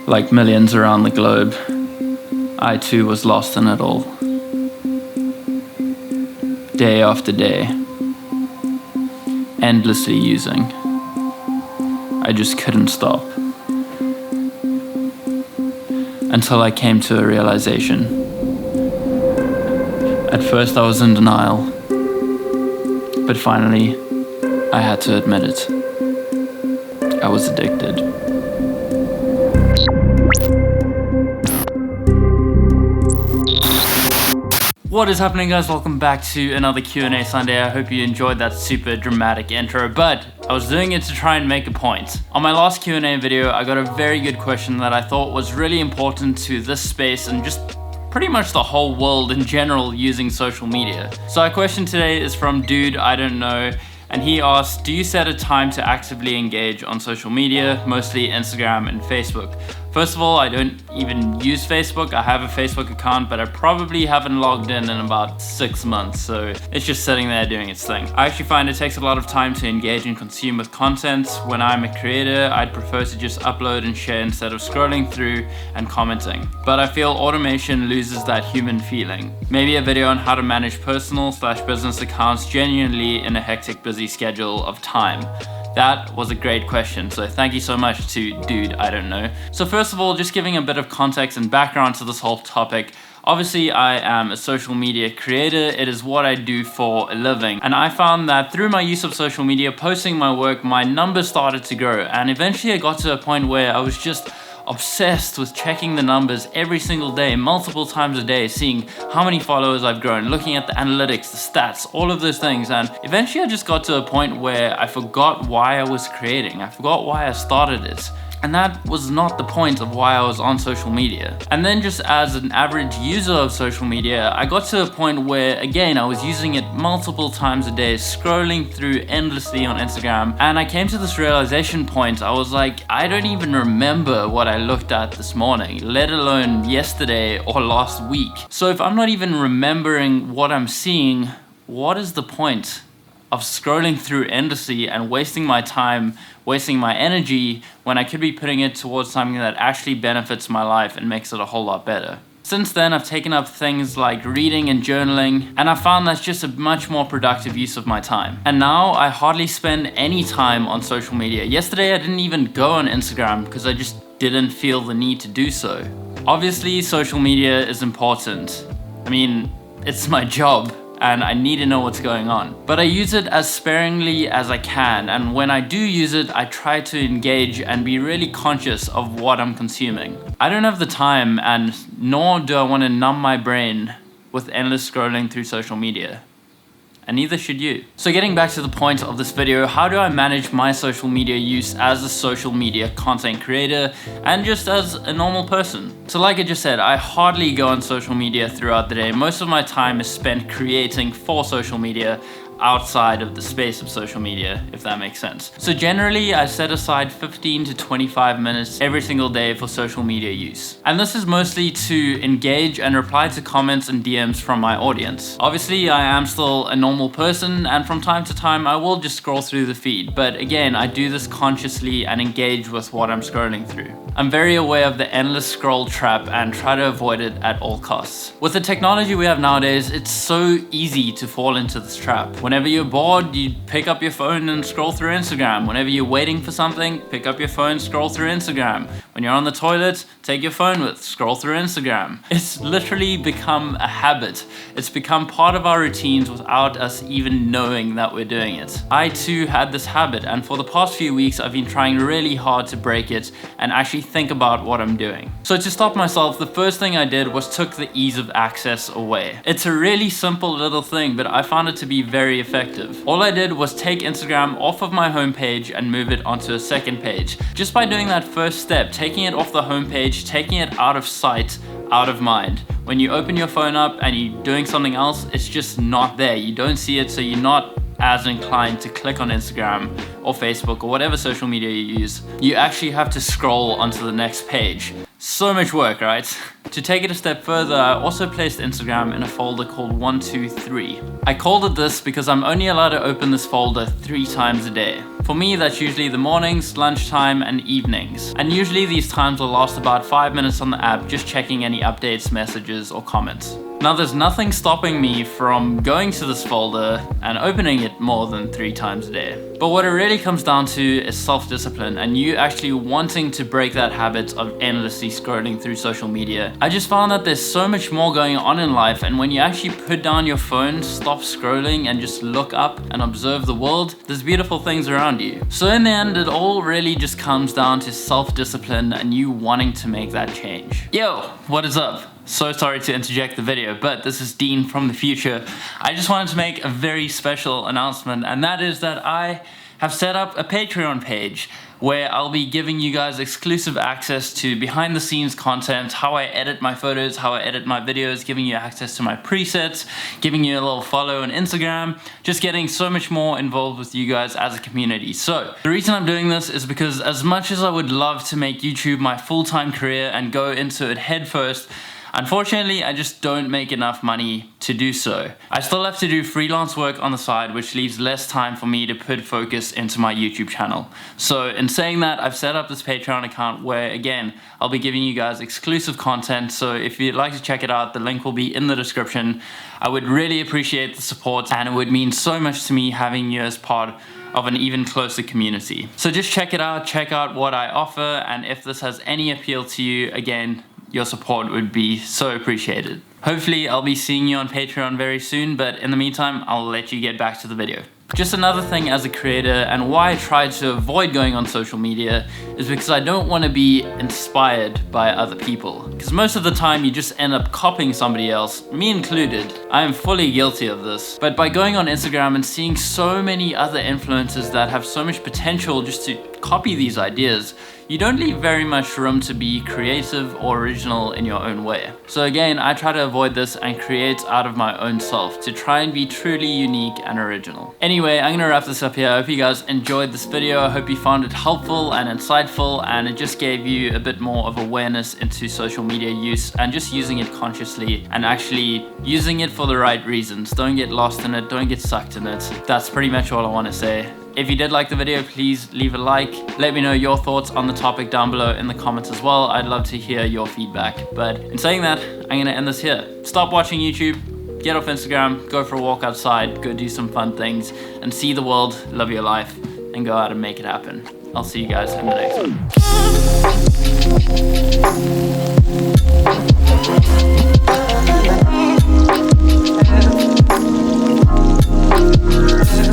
Like millions around the globe, I too was lost in it all. Day after day, endlessly using. I just couldn't stop. Until I came to a realization. At first I was in denial, but finally I had to admit it. I was addicted. What is happening, guys? Welcome back to another Q&A Sunday. I hope you enjoyed that super dramatic intro, but I was doing it to try and make a point. On my last Q&A video, I got a very good question that I thought was really important to this space and just pretty much the whole world in general using social media. So our question today is from Dude I Don't Know, and he asked, do you set a time to actively engage on social media, mostly Instagram and Facebook? First of all, I don't even use Facebook. I have a Facebook account, but I probably haven't logged in about 6 months, so it's just sitting there doing its thing. I actually find it takes a lot of time to engage and consume with content. When I'm a creator, I'd prefer to just upload and share instead of scrolling through and commenting. But I feel automation loses that human feeling. Maybe a video on how to manage personal/business accounts genuinely in a hectic, busy schedule of time. That was a great question, so thank you so much to Dude I Don't Know. So first of all, just giving a bit of context and background to this whole topic. Obviously, I am a social media creator. It is what I do for a living. And I found that through my use of social media, posting my work, my numbers started to grow. And eventually I got to a point where I was just obsessed with checking the numbers every single day, multiple times a day, seeing how many followers I've grown, looking at the analytics, the stats, all of those things. And eventually I just got to a point where I forgot why I was creating. I forgot why I started it. And that was not the point of why I was on social media. And then just as an average user of social media, I got to a point where, again, I was using it multiple times a day, scrolling through endlessly on Instagram. And I came to this realization point. I was like, I don't even remember what I looked at this morning, let alone yesterday or last week. So if I'm not even remembering what I'm seeing, what is the point of scrolling through endlessly and wasting my time, wasting my energy, when I could be putting it towards something that actually benefits my life and makes it a whole lot better? Since then, I've taken up things like reading and journaling, and I found that's just a much more productive use of my time. And now I hardly spend any time on social media. Yesterday, I didn't even go on Instagram because I just didn't feel the need to do so. Obviously, social media is important. I mean, it's my job, and I need to know what's going on. But I use it as sparingly as I can, and when I do use it, I try to engage and be really conscious of what I'm consuming. I don't have the time, and nor do I want to numb my brain with endless scrolling through social media. And neither should you. So getting back to the point of this video, how do I manage my social media use as a social media content creator and just as a normal person? So like I just said, I hardly go on social media throughout the day. Most of my time is spent creating for social media outside of the space of social media, if that makes sense. So generally, I set aside 15 to 25 minutes every single day for social media use. And this is mostly to engage and reply to comments and DMs from my audience. Obviously, I am still a normal person, and from time to time, I will just scroll through the feed. But again, I do this consciously and engage with what I'm scrolling through. I'm very aware of the endless scroll trap and try to avoid it at all costs. With the technology we have nowadays, it's so easy to fall into this trap. Whenever you're bored, you pick up your phone and scroll through Instagram. Whenever you're waiting for something, pick up your phone, scroll through Instagram. When you're on the toilet, take your phone with, scroll through Instagram. It's literally become a habit. It's become part of our routines without us even knowing that we're doing it. I too had this habit, and for the past few weeks, I've been trying really hard to break it and actually think about what I'm doing. So to stop myself, the first thing I did was took the ease of access away. It's a really simple little thing, but I found it to be very effective. All I did was take Instagram off of my homepage and move it onto a second page. Just by doing that first step, taking it off the homepage, taking it out of sight, out of mind. When you open your phone up and you're doing something else, it's just not there. You don't see it, so you're not as inclined to click on Instagram or Facebook or whatever social media you use. You actually have to scroll onto the next page. So much work, right? To take it a step further, I also placed Instagram in a folder called 123. I called it this because I'm only allowed to open this folder 3 times a day. For me, that's usually the mornings, lunchtime, and evenings. And usually these times will last about 5 minutes on the app, just checking any updates, messages, or comments. Now, there's nothing stopping me from going to this folder and opening it more than 3 times a day. But what it really comes down to is self-discipline and you actually wanting to break that habit of endlessly scrolling through social media. I just found that there's so much more going on in life, and when you actually put down your phone, stop scrolling, and just look up and observe the world, there's beautiful things around you. So in the end, it all really just comes down to self-discipline and you wanting to make that change. Yo, what is up? So sorry to interject the video, but this is Dean from the future. I just wanted to make a very special announcement, and that is that I have set up a Patreon page where I'll be giving you guys exclusive access to behind the scenes content, how I edit my photos, how I edit my videos, giving you access to my presets, giving you a little follow on Instagram, just getting so much more involved with you guys as a community. So the reason I'm doing this is because as much as I would love to make YouTube my full-time career and go into it head first, unfortunately, I just don't make enough money to do so. I still have to do freelance work on the side, which leaves less time for me to put focus into my YouTube channel. So in saying that, I've set up this Patreon account where, again, I'll be giving you guys exclusive content. So if you'd like to check it out, the link will be in the description. I would really appreciate the support, and it would mean so much to me having you as part of an even closer community. So just check it out, check out what I offer, and if this has any appeal to you, again, your support would be so appreciated. Hopefully I'll be seeing you on Patreon very soon, but in the meantime, I'll let you get back to the video. Just another thing as a creator, and why I try to avoid going on social media, is because I don't want to be inspired by other people. Because most of the time you just end up copying somebody else, me included. I am fully guilty of this. But by going on Instagram and seeing so many other influencers that have so much potential just to copy these ideas, you don't leave very much room to be creative or original in your own way. So again, I try to avoid this and create out of my own self to try and be truly unique and original. Anyway, I'm gonna wrap this up here. I hope you guys enjoyed this video. I hope you found it helpful and insightful, and it just gave you a bit more of awareness into social media use and just using it consciously and actually using it for the right reasons. Don't get lost in it, don't get sucked in it. That's pretty much all I want to say. If you did like the video, please leave a like. Let me know your thoughts on the topic down below in the comments as well. I'd love to hear your feedback. But in saying that, I'm gonna end this here. Stop watching YouTube, get off Instagram, go for a walk outside, go do some fun things, and see the world, love your life, and go out and make it happen. I'll see you guys in the next one.